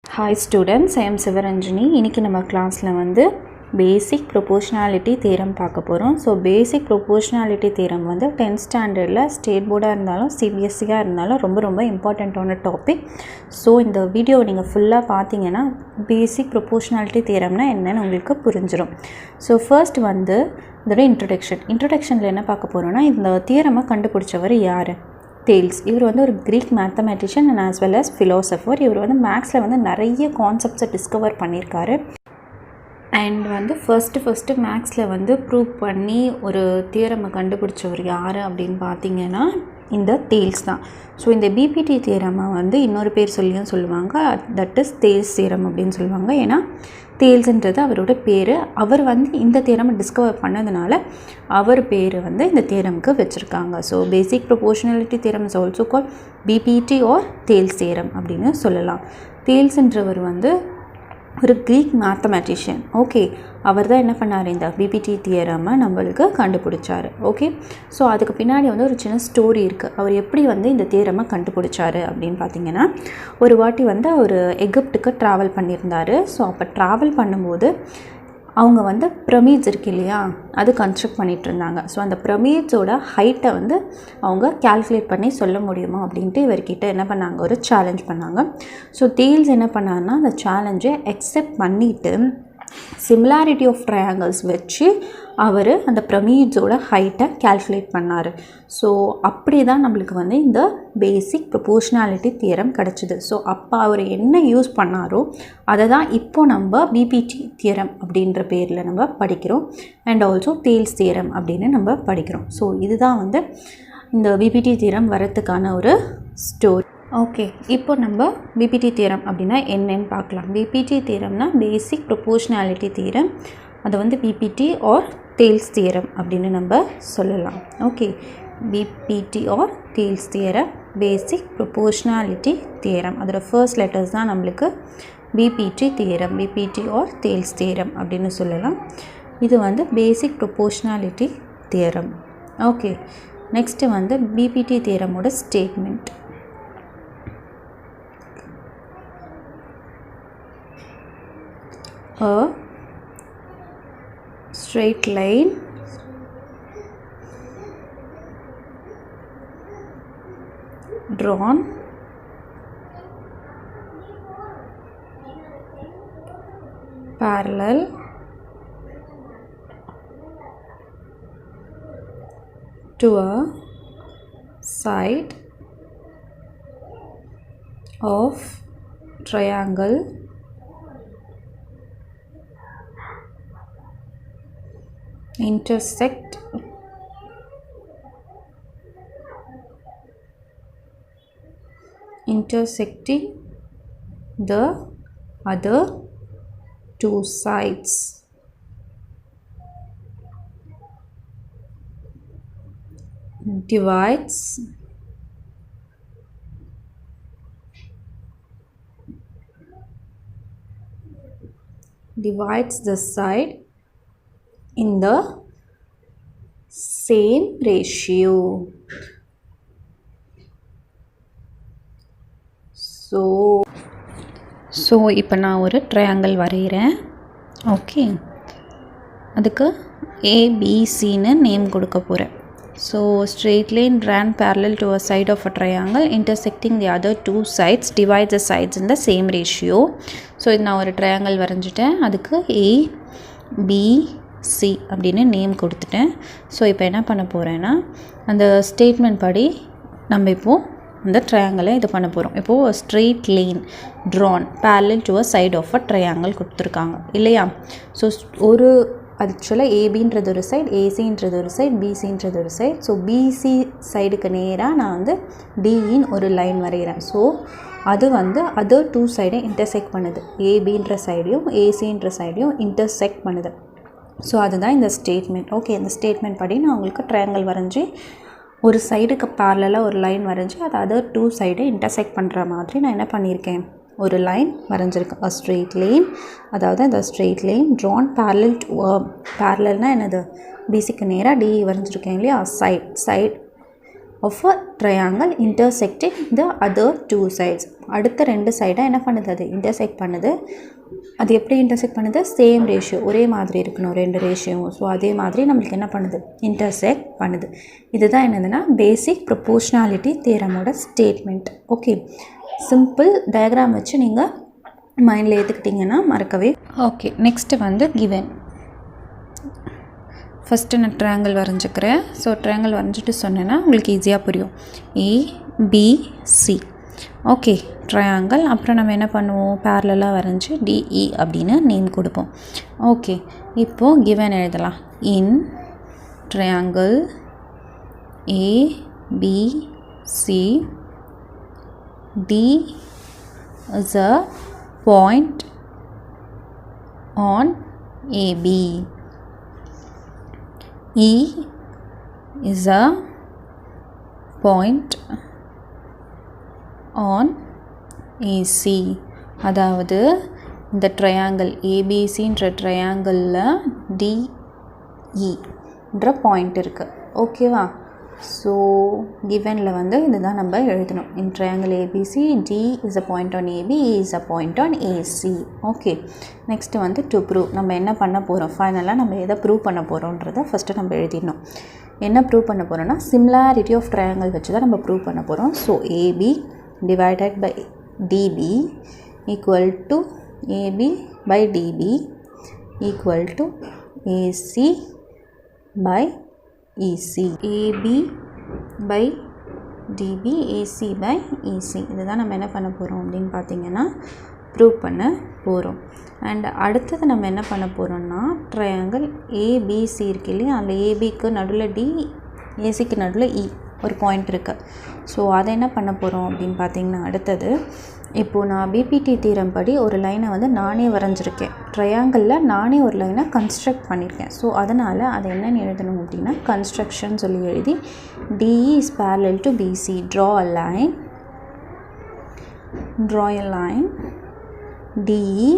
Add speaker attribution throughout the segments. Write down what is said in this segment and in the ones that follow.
Speaker 1: Hi students, I am Sivaranjani. இன்னைக்கு நம்ம கிளாஸ்ல வந்து basic proportionality theorem பார்க்க போறோம். So basic proportionality theorem வந்து 10th standardல ஸ்டேட் போர்டா இருந்தாலும் CBSE-ஆ இருந்தாலும் ரொம்ப இம்பார்ட்டன்ட்டான டாபிக். ஸோ இந்த வீடியோவை நீங்கள் ஃபுல்லாக பார்த்தீங்கன்னா basic proportionality theoremனா என்னன்னு உங்களுக்கு புரிஞ்சிடும். ஸோ ஃபர்ஸ்ட் வந்து இதோட இன்ட்ரடக்ஷனில் என்ன பார்க்க போகிறோன்னா இந்த தியரமை கண்டுபிடிச்சவர் யார்? தேல்ஸ். இவர் வந்து ஒரு Greek mathematician and as well as philosopher. இவர் வந்து மேக்ஸில் வந்து நிறைய கான்செப்ட்ஸை டிஸ்கவர் பண்ணியிருக்காரு. அண்ட் வந்து ஃபஸ்ட்டு மேக்ஸில் வந்து ப்ரூவ் பண்ணி ஒரு தியரமை கண்டுபிடிச்சவர் யார் அப்படின்னு பார்த்தீங்கன்னா இந்த தேல்ஸ் தான். ஸோ இந்த பிபிடி தியரமை வந்து இன்னொரு பேர் சொல்லியும் சொல்லுவாங்க, தட் இஸ் தேல்ஸ் தியரம் அப்படின்னு சொல்லுவாங்க. ஏன்னா தேல்ஸ்ன்றது அவரோட பேர். அவர் வந்து இந்த தியரமை டிஸ்கவர் பண்ணதுனால அவர் பேர் வந்து இந்த தியரமுக்கு வச்சுருக்காங்க. So basic proportionality theorem is also call BPT or Thales theorem அப்படின்னு சொல்லலாம். தேல்ஸ்ன்றவர் வந்து ஒரு க்ரீக் மேத்தமெட்டிஷியன். ஓகே, அவர் தான் என்ன பண்ணார், இந்த பிபிடி தியரமை நம்மளுக்கு கண்டுபிடிச்சார். ஓகே, ஸோ அதுக்கு பின்னாடி வந்து ஒரு சின்ன ஸ்டோரி இருக்குது. அவர் எப்படி வந்து இந்த தியரமை கண்டுபிடிச்சார் அப்படின்னு பார்த்தீங்கன்னா, ஒரு வாட்டி வந்து அவர் எகிப்துக்கு ட்ராவல் பண்ணியிருந்தார். ஸோ அப்போ ட்ராவல் பண்ணும்போது அவங்க வந்து பிரமிட்ஸ் இருக்கு இல்லையா, அது கன்ஸ்ட்ரக்ட் பண்ணிகிட்டு இருந்தாங்க. ஸோ அந்த பிரமிட்ஸோட ஹைட்டை வந்து அவங்க கால்குலேட் பண்ணி சொல்ல முடியுமா அப்படின்ட்டு இவர்கிட்ட என்ன பண்ணாங்க, ஒரு சேலஞ்ச் பண்ணாங்க. ஸோ தேல்ஸ் என்ன பண்ணாருன்னா அந்த சேலஞ்சை அக்செப்ட் பண்ணிவிட்டு சிமிலாரிட்டி ஆஃப் ட்ரையாங்கிள்ஸ் வச்சு அவர் அந்த பிரமிட்ஸோட ஹைட்டை கால்குலேட் பண்ணார். ஸோ அப்படி தான் நம்மளுக்கு வந்து இந்த பேசிக் ப்ரொபோர்ஷனாலிட்டி தியரம் கிடச்சிது. ஸோ அப்போ அவர் என்ன யூஸ் பண்ணாரோ அதை தான் இப்போது நம்ம பிபிடி தியரம் அப்படின்ற பேரில் நம்ம படிக்கிறோம். அண்ட் ஆல்சோ தேல்ஸ் தியரம் அப்படின்னு நம்ம படிக்கிறோம். ஸோ இதுதான் வந்து இந்த பிபிடி தியரம் வரத்துக்கான ஒரு ஸ்டோரி. ஓகே, இப்போ நம்ம பிபிடி தியரம் அப்படின்னா என்னன்னு பார்க்கலாம். பிபிடி தியரம்னா பேசிக் ப்ரொபோர்ஷனாலிட்டி தியரம். அதை வந்து பிபிடி ஆர் தேல்ஸ் தியரம் அப்படின்னு நம்ம சொல்லலாம். Okay, BPT or Thales theorem, basic proportionality theorem. அதோட ஃபர்ஸ்ட் லெட்டர்ஸ் தான் நம்மளுக்கு BPT theorem, BPT or Thales theorem அப்படின்னு சொல்லலாம். இது வந்து basic proportionality theorem. Okay, next வந்து பிபிடி தியரமோட statement. A straight line drawn parallel to a side of triangle intersecting the other two sides. Divides the side in the same ratio. So இப்போ நான் ஒரு triangle வரைகிறேன். Okay, அதுக்கு ஏபிசின்னு name கொடுக்க போகிறேன். So straight line ran parallel to a side of a triangle intersecting the other two sides divides the sides in the same ratio. So இது நான் ஒரு ட்ரையாங்கிள் வரைஞ்சிட்டேன். அதுக்கு ஏபிசி அப்படின்னு நேம் கொடுத்துட்டேன். ஸோ இப்போ என்ன பண்ண போகிறேன்னா அந்த ஸ்டேட்மெண்ட் படி நம்ம இப்போது அந்த ட்ரையாங்கிளை இது பண்ண போகிறோம். இப்போது straight line drawn parallel to a side of a triangle கொடுத்துருக்காங்க இல்லையா. ஸோ ஒரு ஆக்சுவலாக ஏபின்றது ஒரு சைடு, ஏசின்றது ஒரு சைடு, பிசின்றது ஒரு சைடு. ஸோ பிசி சைடுக்கு நேராக நான் வந்து டிஇன் ஒரு லைன் வரைகிறேன். ஸோ அது வந்து அதர் டூ சைடை இன்டர்செக்ட் பண்ணுது. ஏபின்ற சைடையும் ஏசின்ற சைடையும் இன்டர்செக்ட் பண்ணுது. ஸோ அதுதான் இந்த ஸ்டேட்மெண்ட். ஓகே, இந்த ஸ்டேட்மெண்ட் படி நான் உங்களுக்கு ட்ரையாங்கிள் வரைஞ்சி ஒரு சைடுக்கு பேரலாக ஒரு லைன் வரைஞ்சி அது அதர் டூ சைடை இன்டர்செக்ட் பண்ணுற மாதிரி நான் என்ன பண்ணியிருக்கேன், ஒரு லைன் வரைஞ்சிருக்கேன். ஸ்ட்ரெயிட் லைன், அதாவது அந்த straight line drawn parallel to parallelனா என்னது, பிசிக்கு நேராக டி வரைஞ்சிருக்கேன் இல்லையா. Side of a triangle intersecting the other two sides. அடுத்த ரெண்டு சைடை என்ன பண்ணுது, அது இன்டர்செக்ட் பண்ணுது. அது எப்படி இன்டர்செக்ட் பண்ணுது, சேம் ரேஷியோ, ஒரே மாதிரி இருக்கணும் ரெண்டு ரேஷியோவும். ஸோ அதே மாதிரி நம்மளுக்கு என்ன பண்ணுது, இன்டர்செக்ட் பண்ணுது. இதுதான் என்னதுன்னா பேசிக் ப்ரொபோர்ஷனாலிட்டி தியரமோட ஸ்டேட்மெண்ட். ஓகே, சிம்பிள் டயக்ராம் வச்சு நீங்கள் மைண்டில் ஏற்றுக்கிட்டிங்கன்னா மறக்கவே. ஓகே, நெக்ஸ்ட்டு வந்து கிவன். ஃபஸ்ட்டு நான் ட்ரையாங்கிள் வரைஞ்சிக்கிறேன். ஸோ ட்ரையாங்கிள் வரைஞ்சிட்டு சொன்னேன்னா உங்களுக்கு ஈஸியாக புரியும். ABC. Okay, triangle. அப்புறம் நம்ம என்ன பண்ணுவோம், பேரலாக வரைஞ்சி DE அப்படின்னு நேம் கொடுப்போம். ஓகே, இப்போது கிவன் எழுதலாம். இன் triangle ABC D is a point on AB. E is a point on AC. அதாவது இந்த ட்ரையாங்கிள் ஏபிசின்ற ட்ரையாங்கிளில் DEன்ற பாயிண்ட் இருக்குது. ஓகேவா? ஸோ கிவனில் வந்து இதுதான் நம்ம எழுதணும். இன் triangle ABC D is a point on AB, E is a point on AC. Okay, next வந்து to prove. நம்ம என்ன பண்ண போகிறோம், ஃபைனலாக நம்ம எதை ப்ரூவ் பண்ண போகிறோன்றதை ஃபஸ்ட்டு நம்ம எழுதிடணும். என்ன ப்ரூவ் பண்ண போகிறோன்னா சிமிலாரிட்டி ஆஃப் ட்ரையாங்கிள் வச்சு தான் நம்ம ப்ரூவ் பண்ண போகிறோம். So AB divided by DB equal to AB by DB equal to AC by EC. AB by DB AC by EC. இதுதான் நம்ம என்ன பண்ண போகிறோம் அப்படின்னு பார்த்தீங்கன்னா ப்ரூவ் பண்ண போகிறோம். அண்ட் அடுத்தது நம்ம என்ன பண்ண போகிறோம்னா ட்ரையாங்கிள் ABC இருக்கு இல்லையா, அந்த ஏபிக்கு நடுவில் D, ஏசிக்கு நடுவில் E ஒரு பாயிண்ட் இருக்குது. ஸோ அதை என்ன பண்ண போகிறோம் அப்படின்னு பார்த்தீங்கன்னா அடுத்தது, இப்போது நான் பிபிடி தீரம் படி ஒரு லைனை வந்து நானே வரைஞ்சிருக்கேன். ட்ரையாங்கிளில் நானே ஒரு லைனை கன்ஸ்ட்ரக்ட் பண்ணியிருக்கேன். ஸோ அதனால் அதை என்னென்னு எழுதணும் அப்படின்னா கன்ஸ்ட்ரக்ஷன் சொல்லி எழுதி DE is parallel to BC. Draw a line DE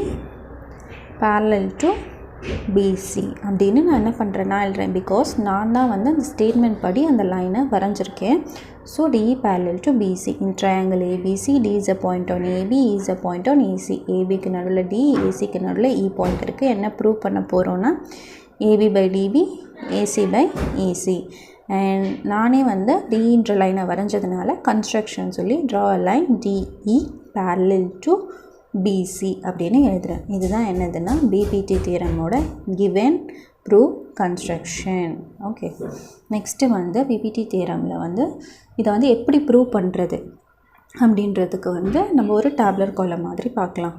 Speaker 1: parallel to BC அப்படின்னு நான் என்ன பண்ணுறேன்னா எழுதுறேன். பிகாஸ் நான் தான் வந்து அந்த ஸ்டேட்மெண்ட் படி அந்த லைனை வரைஞ்சிருக்கேன். So DE parallel to BC. In triangle ABC D is a point on AB, E is a point on AC. ABக்கு நடுவில் D, ACக்கு நடுவில் E பாயிண்ட் இருக்குது. என்ன ப்ரூவ் பண்ண போகிறோன்னா AB by DB AC by EC. And நானே வந்து Dன்ற லைனை வரைஞ்சதுனால கன்ஸ்ட்ரக்ஷன் சொல்லி draw a line DE parallel to BC அப்படின்னு எழுதுகிறேன். இதுதான் என்னதுன்னா பிபிடி தியரமோட given prove construction. Okay, next வந்து பிபிடி தியரமில் வந்து இதை வந்து எப்படி ப்ரூவ் பண்ணுறது அப்படின்றதுக்கு வந்து நம்ம ஒரு டேப்லர் காலம் மாதிரி பார்க்கலாம்.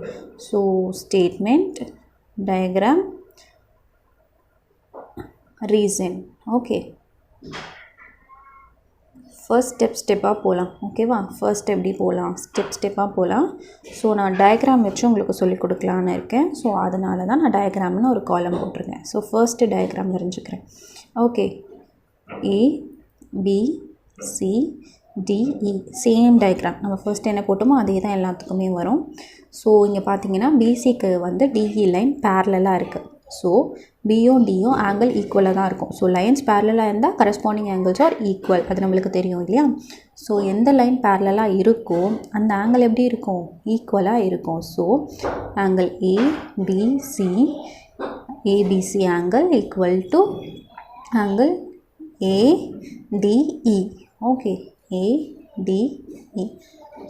Speaker 1: So statement, diagram, reason. Okay, first ஸ்டெப்பாக போகலாம். ஓகேவா? ஃபர்ஸ்ட் எப்படி போகலாம், ஸ்டெப்பாக போகலாம். ஸோ நான் டயக்ராம் வச்சு உங்களுக்கு சொல்லிக் கொடுக்கலான்னு இருக்கேன். ஸோ அதனால தான் நான் டயக்ராம்னு ஒரு காலம் போட்டிருக்கேன். ஸோ ஃபர்ஸ்ட்டு டயக்ராம் வரைஞ்சிக்கிறேன். Okay, ABCDE same diagram. நம்ம ஃபர்ஸ்ட் என்ன போட்டோமோ அதே தான் எல்லாத்துக்குமே வரும். ஸோ இங்கே பார்த்தீங்கன்னா பிசிக்கு வந்து DE லைன் பேரலாக இருக்குது. ஸோ பியும் டியும் ஆங்கிள் ஈக்குவலாக தான் இருக்கும். ஸோ லைன்ஸ் பேரலாக இருந்தால் கரஸ்பாண்டிங் ஆங்கிள்ஸ் ஆர் ஈக்குவல், அது நம்மளுக்கு தெரியும் இல்லையா. ஸோ எந்த லைன் பேரலாக இருக்கோ அந்த ஆங்கிள் எப்படி இருக்கும், ஈக்குவலாக இருக்கும். So angle ABC angle equal to angle ADE. Okay, ADE.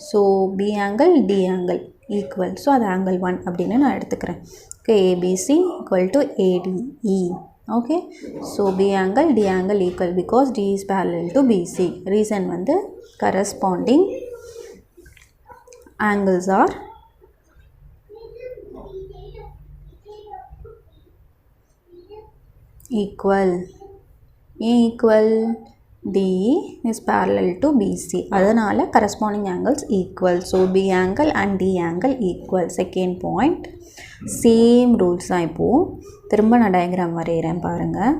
Speaker 1: So B angle D angle equal. So அது ஆங்கிள் 1 அப்படின்னு நான் எடுத்துக்கிறேன். Okay, ABC equal to ADE. Okay, so B angle D angle equal because D is parallel to BC. Reason வந்து corresponding angles are equal. equal DE is parallel to BC. அதனால corresponding angles equal. So B angle and D angle equal. Second point, same rules தான். இப்போது திரும்ப நான் diagram வரைகிறேன் பாருங்கள்.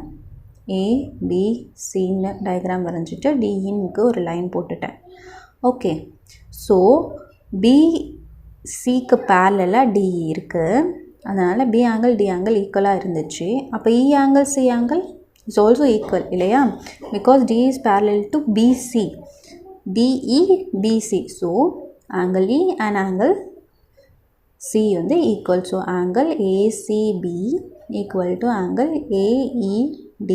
Speaker 1: ABCன்னு diagram வரைஞ்சிட்டு DEக்கு ஒரு லைன் போட்டுட்டேன். ஓகே, ஸோ BCக்கு பேரலாக DE இருக்குது. அதனால் B ஆங்கிள் D ஆங்கிள் ஈக்குவலாக இருந்துச்சு. அப்போ E angle C angle is also equal இல்லையா, because D is parallel to BC, DE BC, so angle E and angle C வந்து equal, so angle ACB equal to angle AED,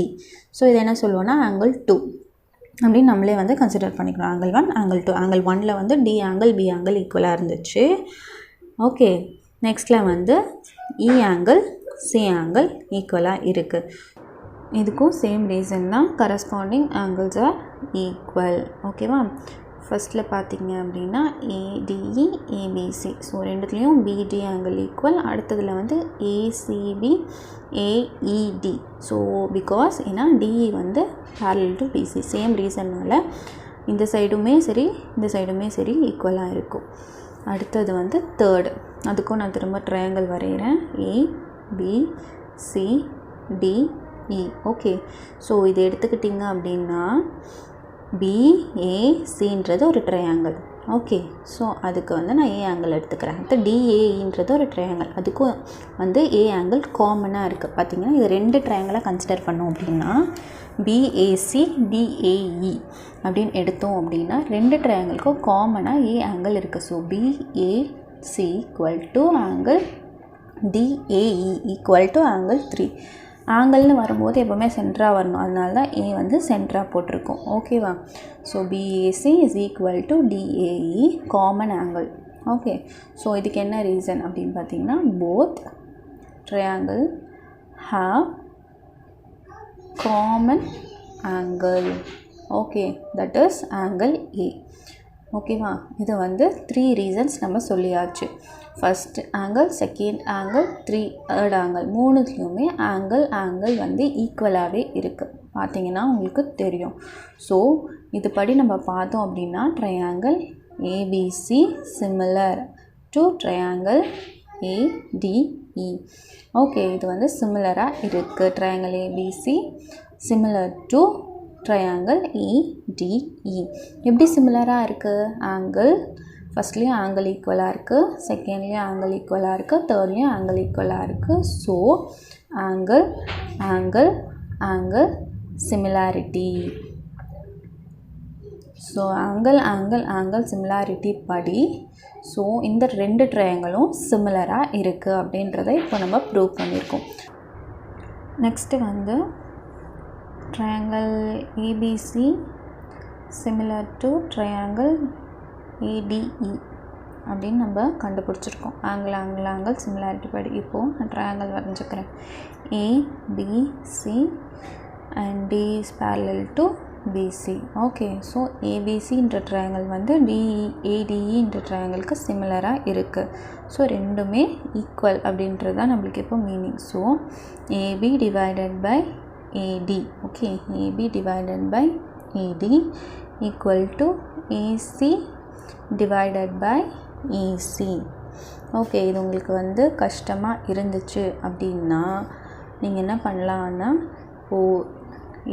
Speaker 1: so இது என்ன சொல்லுவோம்னா angle 2 அப்படின்னு நம்மளே வந்து consider பண்ணிக்கலாம். angle 1 angle 2, angle 1ல வந்து D angle B angle ஈக்குவலாக இருந்துச்சு. ஓகே, நெக்ஸ்ட்டில் வந்து E angle C angle ஈக்குவலாக இருக்குது. இதுக்கும் சேம் ரீசன் தான், கரஸ்பாண்டிங் ஆங்கிள்ஸ் ஆர் ஈக்குவல். ஓகேவா, ஃபஸ்ட்டில் பார்த்தீங்க அப்படின்னா ADE ABC, ஸோ ரெண்டுத்துலேயும் BD ஆங்கிள் ஈக்குவல். அடுத்ததில் வந்து ACB AED, ஸோ பிகாஸ் ஏன்னா DE வந்து parallel to BC, சேம் ரீசன்னால் இந்த சைடுமே சரி இந்த சைடுமே சரி ஈக்குவலாக இருக்கும். அடுத்தது வந்து தேர்டு, அதுக்கும் நான் திரும்ப ட்ரையாங்கிள் வரைகிறேன், ABCDE. ஓகே, ஸோ இது எடுத்துக்கிட்டிங்க அப்படின்னா BACன்றது ஒரு ட்ரையாங்கிள். ஓகே, ஸோ அதுக்கு வந்து நான் A ஆங்கிள் எடுத்துக்கிறேன். அடுத்து DAEன்றது ஒரு ட்ரையாங்கிள், அதுக்கும் வந்து A ஆங்கிள் காமனாக இருக்குது. பார்த்திங்கன்னா இது ரெண்டு ட்ரையாங்கிளாக கன்சிடர் பண்ணோம் அப்படின்னா BAC DAE அப்படின்னு எடுத்தோம் அப்படின்னா ரெண்டு ட்ரையாங்கிளுக்கும் காமனாக A ஆங்கிள் இருக்குது. So BAC equal to angle DAE equal to angle 3. ஆங்கிள்னு வரும்போது எப்போவுமே சென்டராக வரணும், அதனால தான் A வந்து சென்டராக போட்டிருக்கோம். ஓகேவா, so BAC is equal to DAE common angle. Okay, so இதுக்கு என்ன ரீசன் அப்படின்னு பார்த்தீங்கன்னா both triangle have common angle. Okay, that is angle A. ஓகேவா, இது வந்து 3 ரீசன்ஸ் நம்ம சொல்லியாச்சு. First angle, second angle, third angle, மூணுத்துலேயுமே ஆங்கிள் வந்து ஈக்குவலாகவே இருக்குது. பார்த்தீங்கன்னா உங்களுக்கு தெரியும். ஸோ இதுபடி நம்ம பார்த்தோம் அப்படின்னா triangle ABC similar to triangle ADE. Okay, இது வந்து சிமிலராக இருக்குது. Triangle ABC similar to triangle ADE. எப்படி சிமிலராக இருக்குது? ஆங்கிள் ஃபஸ்ட்லேயும் ஆங்கிள் ஈக்குவலாக இருக்குது, செகண்ட்லேயும் ஆங்கிள் ஈக்குவலாக இருக்குது, தேர்ட்லேயும் ஆங்கிள் ஈக்குவலாக இருக்குது. So angle similarity. So angle similarity படி ஸோ இந்த ரெண்டு ட்ரையாங்கிளும் சிமிலராக இருக்குது அப்படின்றத இப்போ நம்ம ப்ரூவ் பண்ணியிருக்கோம். நெக்ஸ்ட்டு வந்து triangle ABC similar to triangle ADE அப்படின்னு நம்ம கண்டுபிடிச்சிருக்கோம். ஆங்கிள் சிமிலாரிட்டி படி. இப்போது நான் ட்ரையாங்கிள் வரைஞ்சிக்கிறேன். ABC and D is parallel to BC. Okay, so ABCன்ற ட்ரையாங்கிள் வந்து ADEன்ற ட்ரையாங்கிளுக்கு சிமிலராக இருக்குது. ஸோ ரெண்டுமே ஈக்குவல் அப்படின்றது தான் நம்மளுக்கு இப்போ meaning. So AB divided by AD, okay, AB divided by AD equal to AC divided by EC. Okay, இது உங்களுக்கு வந்து கஷ்டமாக இருந்துச்சு அப்படின்னா நீங்கள் என்ன பண்ணலான்னா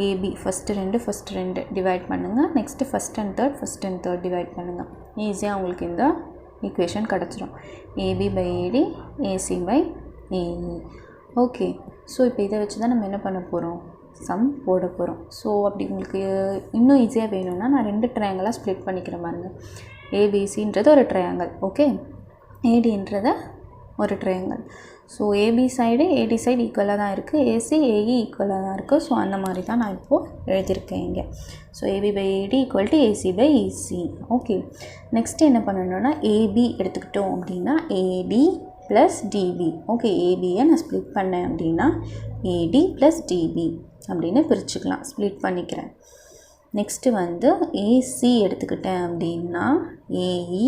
Speaker 1: AB ஃபஸ்ட்டு ரெண்டு டிவைட் பண்ணுங்கள். Next first and third divide பண்ணுங்கள். ஈஸியாக உங்களுக்கு இந்த ஈக்குவேஷன் கிடச்சிரும். AB by AD AC by AE. Okay, so இப்போ இதை வச்சு தான் நம்ம என்ன பண்ண போகிறோம், சம் போட போகிறோம். ஸோ அப்படி உங்களுக்கு இன்னும் ஈஸியாக வேணும்னா நான் ரெண்டு ட்ரையாங்கிளாக ஸ்ப்ளிட் பண்ணிக்கிறேன் பாருங்கள். ABCன்றது ஒரு ட்ரையாங்கிள், ஓகே, ADன்றது ஒரு triangle. So AB side AD side ஈக்குவலாக தான் இருக்குது, AC AE ஈக்குவலாக தான் இருக்குது. ஸோ அந்த மாதிரி தான் நான் இப்போது எழுதியிருக்கேன் இங்கே. So AB by AD equal to AC by EC. Okay, next என்ன பண்ணணும்னா AB எடுத்துக்கிட்டோம் அப்படின்னா AD ப்ளஸ் DB. ஓகே, ABயை நான் ஸ்ப்ளிட் பண்ணேன் அப்படின்னா AD ப்ளஸ் DB அப்படின்னு பிரிச்சுக்கலாம். ஸ்ப்ளிட் பண்ணிக்கிறேன். நெக்ஸ்ட்டு வந்து AC எடுத்துக்கிட்டேன் அப்படின்னா AE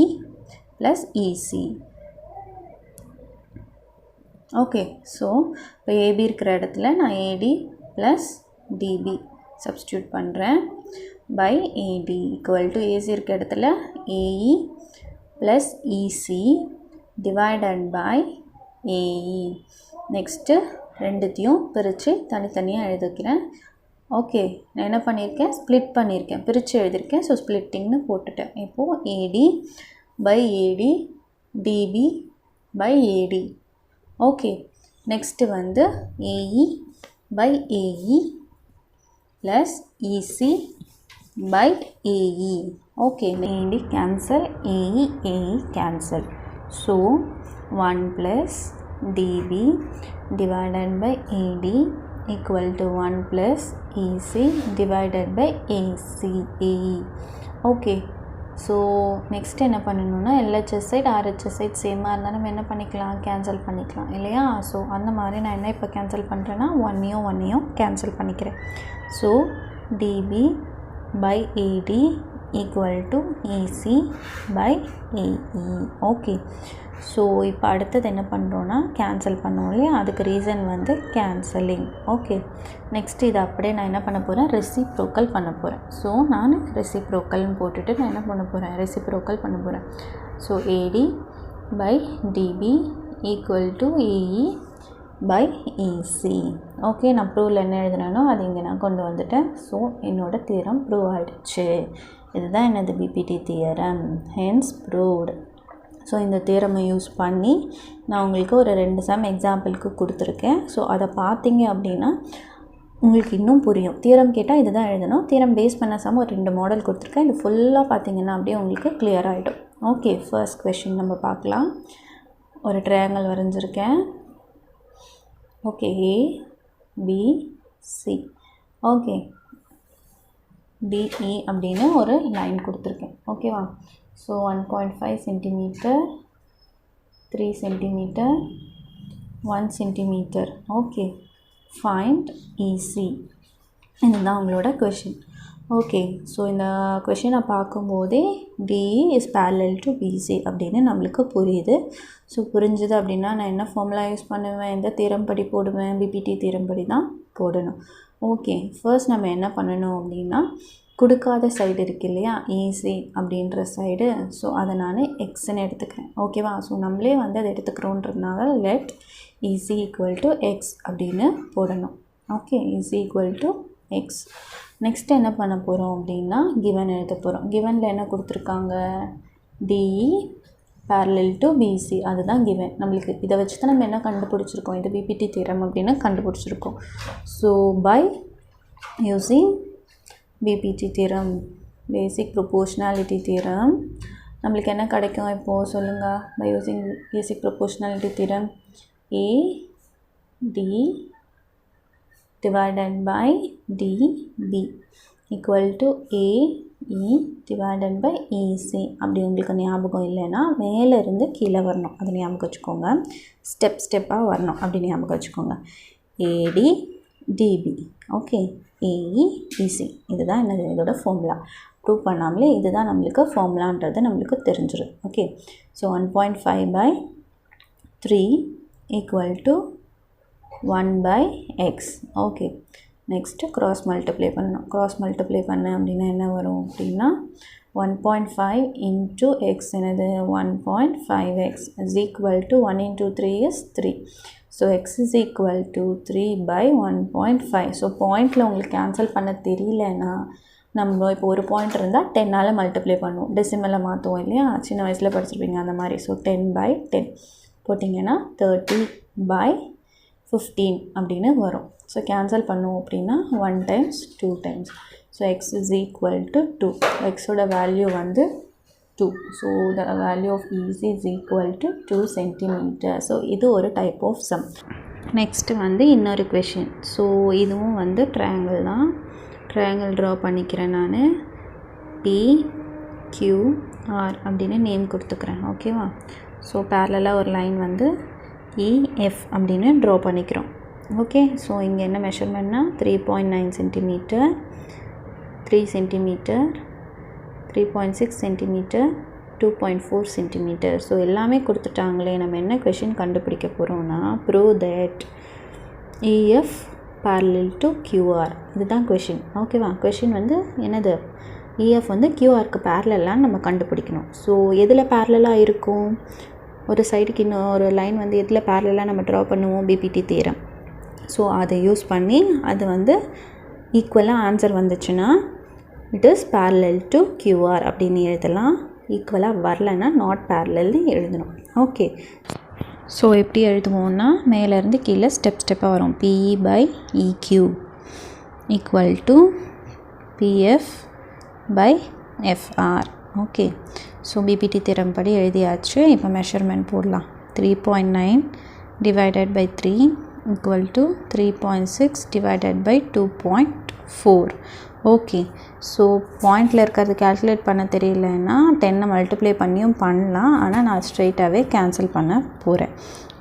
Speaker 1: plus EC. Okay, so இப்போ AB இருக்கிற இடத்துல நான் AD ப்ளஸ் DB சப்ஸ்டியூட் பண்ணுறேன். By AD equal to AC இருக்கிற இடத்துல AE plus EC divided by AE. Next ரெண்டுத்தையும் பிரித்து தனித்தனியாக எழுதிக்கிறேன். ஓகே, நான் என்ன பண்ணியிருக்கேன், ஸ்ப்ளிட் பண்ணியிருக்கேன், பிரித்து எழுதியிருக்கேன். ஸோ ஸ்ப்ளிட்டிங்னு போட்டுட்டேன். இப்போது AD by AD DB by AD. Okay, next வந்து AE by AE plus EC by AE. Okay, AD cancel, AE cancel. So 1 plus dB divided by AD equal to 1 plus EC divided by AE. Okay, so next என்ன பண்ணணும்னா LHS side RHS side சேமாக இருந்தால் நம்ம என்ன பண்ணிக்கலாம், cancel பண்ணிக்கலாம் இல்லையா. So அந்த மாதிரி நான் என்ன இப்போ கேன்சல் பண்ணுறேன்னா ஒன்னையும் கேன்சல் பண்ணிக்கிறேன். So dB by AD equal to EC by AE. Okay, so இப்போ அடுத்தது என்ன பண்ணுறோன்னா கேன்சல் பண்ணுவோம் இல்லையா, அதுக்கு ரீசன் வந்து கேன்சலிங். ஓகே, நெக்ஸ்ட் இது அப்படியே நான் என்ன பண்ண போகிறேன், ரெசிப்ரோக்கல் பண்ண போகிறேன். ஸோ நான் ரெசிப்ரோக்கல்னு போட்டுட்டு நான் என்ன பண்ண போகிறேன், ரெசிப்ரோக்கல் பண்ண போகிறேன். So AD by dB equal to AE by EC. Okay, நான் ப்ரூவில் என்ன எழுதுனேனோ அது இங்கே நான் கொண்டு வந்துட்டேன். ஸோ என்னோடய தியரம் ப்ரூவ் ஆகிடுச்சு. இதுதான் என்னது BPT theorem, hence proved. So இந்த தியரமை யூஸ் பண்ணி நான் உங்களுக்கு ஒரு 2 சம் எக்ஸாம்பிளுக்கு கொடுத்துருக்கேன். ஸோ அதை பார்த்தீங்க அப்படின்னா உங்களுக்கு இன்னும் புரியும். தியரம் கேட்டால் இது தான் எழுதணும். தியரம் பேஸ் பண்ண சம் ஒரு 2 மாடல் கொடுத்துருக்கேன். இது ஃபுல்லாக பார்த்தீங்கன்னா அப்படியே உங்களுக்கு கிளியர் ஆகிடும். ஓகே, ஃபர்ஸ்ட் கொஷின் நம்ம பார்க்கலாம். ஒரு ட்ரையாங்கிள் வரைஞ்சிருக்கேன். Okay, ABC. ஓகே, DE அப்படின்னு ஒரு லைன் கொடுத்துருக்கேன். ஓகேவா. So 1.5 centimetre, 3 centimetre, 1 centimetre. Okay, find EC. இதுதான் உங்களோட கொஷின். ஓகே, ஸோ இந்த கொஷினை பார்க்கும்போதே DE is parallel to BC அப்படின்னு நம்மளுக்கு புரியுது. ஸோ புரிஞ்சுது அப்படின்னா நான் என்ன ஃபார்முலா யூஸ் பண்ணுவேன், எந்த தியரம் படி போடுவேன், பிபிடி தியரம் படி தான் போடணும். ஓகே, ஃபர்ஸ்ட் நம்ம என்ன பண்ணணும் அப்படின்னா கொடுக்காத சைடு இருக்குது இல்லையா, EC அப்படின்ற சைடு. ஸோ அதை நான் எக்ஸ்ன்னு எடுத்துக்கிறேன். ஓகேவா. ஸோ நம்மளே வந்து அதை எடுத்துக்கிறோன்றதுனால let EC equal to x அப்படின்னு போடணும். ஓகே, EC equal to x. Next என்ன பண்ண போகிறோம் அப்படின்னா கிவன் எழுத போகிறோம். கிவனில் என்ன கொடுத்துருக்காங்க, DE parallel to BC, அதுதான் கிவன் நம்மளுக்கு. இதை வச்சு தான் நம்ம என்ன கண்டுபிடிச்சிருக்கோம், இது பிபிடி தியரம் அப்படின்னு கண்டுபிடிச்சிருக்கோம். So by using BPT theorem, basic proportionality theorem, நம்மளுக்கு என்ன கிடைக்கும் இப்போது சொல்லுங்கள். By using basic proportionality theorem, AD divided by DB equal to AE divided by EC. அப்படி உங்களுக்கு ஞாபகம் இல்லைன்னா மேலே இருந்து கீழே வரணும், அது ஞாபகம் வச்சுக்கோங்க. ஸ்டெப்பாக வரணும், அப்படி ஞாபகம் வச்சுக்கோங்க. AD DB. Okay, AE EC. இதுதான் என்னது, இதோட ஃபார்முலா. ப்ரூவ் பண்ணாமலே இதுதான் நம்மளுக்கு ஃபார்முலான்றது நம்மளுக்கு தெரிஞ்சிடும். Okay, so 1.5 by 3 equal to 1 by x. Okay, next cross multiply பண்ணணும். க்ராஸ் மல்டிப்ளை பண்ண அப்படின்னா என்ன வரும் அப்படின்னா 1.5 into x என்னது 1.5x is equal to 1 into 3 is 3. So x is equal to 3 by 1.5. So பாயிண்டில் உங்களுக்கு கேன்சல் பண்ண தெரியலன்னா நம்ம இப்போ ஒரு பாயிண்ட் இருந்தால் 10ஆல் மல்டிப்ளை பண்ணுவோம், டெசிமலை மாற்றுவோம் இல்லையா, சின்ன வயசில் படிச்சிருப்பீங்க அந்த மாதிரி. ஸோ 10 by 10 போட்டிங்கன்னா 30 by 15 அப்படின்னு வரும். ஸோ கேன்சல் பண்ணுவோம் அப்படின்னா 1 times 2 times. So x is equal to 2. எக்ஸோட வேல்யூ வந்து 2. So the value of EC is equal to 2 centimetre. So இது ஒரு டைப் ஆஃப் சம். நெக்ஸ்ட்டு வந்து இன்னொரு கொஷின். ஸோ இதுவும் வந்து ட்ரையாங்கிள் தான். ட்ரையாங்கிள் ட்ரா பண்ணிக்கிறேன் நான். PQR அப்படின்னு நேம் கொடுத்துக்கிறேன். ஓகேவா. ஸோ பேரலாக ஒரு லைன் வந்து EF அப்படின்னு ட்ரா பண்ணிக்கிறோம். ஓகே, ஸோ இங்கே என்ன மெஷர்மெண்ட்னா 3.9 centimetre, 3 centimetre, 3.6 centimetre, 2.4 centimetre. So எல்லாமே கொடுத்துட்டாங்களே, நம்ம என்ன கொஷின் கண்டுபிடிக்க போகிறோம்னா prove that EF parallel to QR. இதுதான் கொஷின். ஓகேவா. கொஷின் வந்து என்னது, EF வந்து QRக்கு பேரலான்னு நம்ம கண்டுபிடிக்கணும். ஸோ எதில் பேரலாக இருக்கும், ஒரு சைடுக்கு இன்னும் ஒரு லைன் வந்து எதில் பேரலாக நம்ம ட்ரா பண்ணுவோம், பிபிடி தியரம். ஸோ அதை யூஸ் பண்ணி அது வந்து ஈக்குவலாக ஆன்சர் வந்துச்சுன்னா it is parallel to QR அப்படின்னு எழுதலாம். ஈக்குவலாக வரலைன்னா நாட் பேரலல்னு எழுதணும். ஓகே, ஸோ எப்படி எழுதுவோம்னா மேலேருந்து கீழே ஸ்டெப்பாக வரும். PE by EQ. equal to PF by FR. Okay, so BPT theorem படி எழுதியாச்சு. இப்போ மெஷர்மெண்ட் போடலாம். 3.9 divided by 3 equal to 3.6 divided by 2.4. Okay, so பாயிண்டில் இருக்கிறது கேல்குலேட் பண்ண தெரியலன்னா 10 மல்டிப்ளை பண்ணியும் பண்ணலாம். ஆனால் நான் ஸ்ட்ரெயிட்டாகவே கேன்சல் பண்ண போகிறேன்.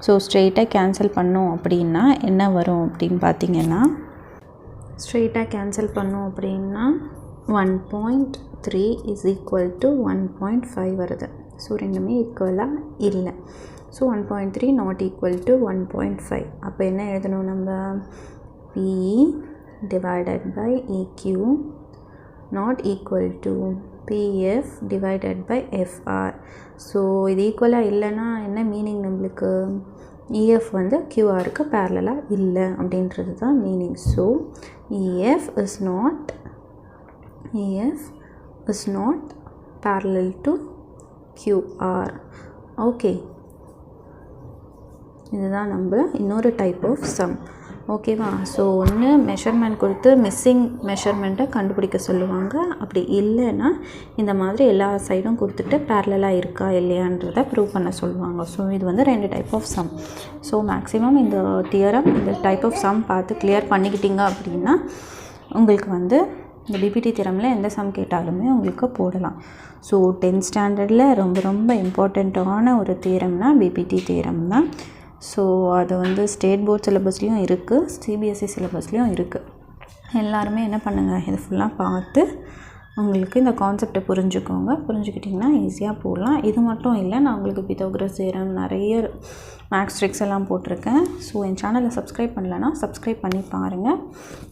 Speaker 1: ஸோ ஸ்ட்ரெயிட்டாக கேன்சல் பண்ணோம் அப்படின்னா என்ன வரும் அப்படின்னு பார்த்தீங்கன்னா, ஸ்ட்ரெயிட்டாக கேன்சல் பண்ணோம் அப்படின்னா 1.3 is equal to 1.5 வருது. ஸோ ரெண்டுமே ஈக்குவலாக இல்லை. So 1.3 not equal to 1.5. அப்போ என்ன எழுதணும் நம்ம? PE divided by EQ not equal to PF divided by FR. So இது ஈக்குவலாக இல்லைன்னா என்ன மீனிங் நம்மளுக்கு? EF வந்து QRக்கு பேரலாக இல்லை அப்படின்றது தான் meaning. So EF is not parallel to QR. Okay, இதுதான் நம்ம இன்னொரு டைப் ஆஃப் சம். ஓகேவா? ஸோ ஒன்று மெஷர்மெண்ட் கொடுத்து மிஸ்ஸிங் மெஷர்மெண்ட்டை கண்டுபிடிக்க சொல்லுவாங்க. அப்படி இல்லைன்னா இந்த மாதிரி எல்லா சைடும் கொடுத்துட்டு பேரலாக இருக்கா இல்லையான்றதை ப்ரூவ் பண்ண சொல்லுவாங்க. ஸோ இது வந்து 2 type of sum. So maximum இந்த தியரம் இந்த டைப் ஆஃப் சம் பார்த்து கிளியர் பண்ணிக்கிட்டீங்க அப்படின்னா உங்களுக்கு வந்து இந்த பிபிடி தியரமில் எந்த சம் கேட்டாலுமே உங்களுக்கு போடலாம். ஸோ 10th ஸ்டாண்டர்டில் ரொம்ப ரொம்ப இம்பார்ட்டண்ட்டான ஒரு தியரம்னா பிபிடி தியரம் தான். ஸோ அது வந்து ஸ்டேட் போர்ட் சிலபஸ்லேயும் இருக்குது, சிபிஎஸ்சி சிலபஸ்லேயும் இருக்குது. எல்லாருமே என்ன பண்ணுங்கள், இது ஃபுல்லாக பார்த்து உங்களுக்கு இந்த கான்செப்டை புரிஞ்சுக்கிட்டிங்கன்னா ஈஸியாக போடலாம். இது மட்டும் இல்லை, நான் உங்களுக்கு பித்தாகரஸ் தியரம் நிறைய மேக்ஸ் ட்ரிக்ஸ் எல்லாம் போட்டிருக்கேன். ஸோ என் சேனலை சப்ஸ்கிரைப் பண்ணலைன்னா சப்ஸ்கிரைப் பண்ணி பாருங்கள்.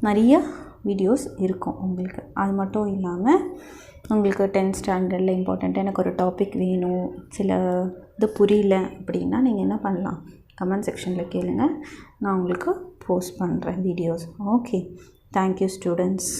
Speaker 1: நிறைய வீடியோஸ் இருக்கும் உங்களுக்கு. அது மட்டும் இல்லாமல் உங்களுக்கு 10th ஸ்டாண்டர்டில் இம்பார்ட்டண்ட்டாக எனக்கு ஒரு டாபிக் வேணும், சில இது புரியல அப்படின்னா நீங்கள் என்ன பண்ணலாம், கமெண்ட் செக்ஷனில் கேளுங்க, நான் உங்களுக்கு போஸ்ட் பண்ணுறேன் வீடியோஸ். Okay, thank you students.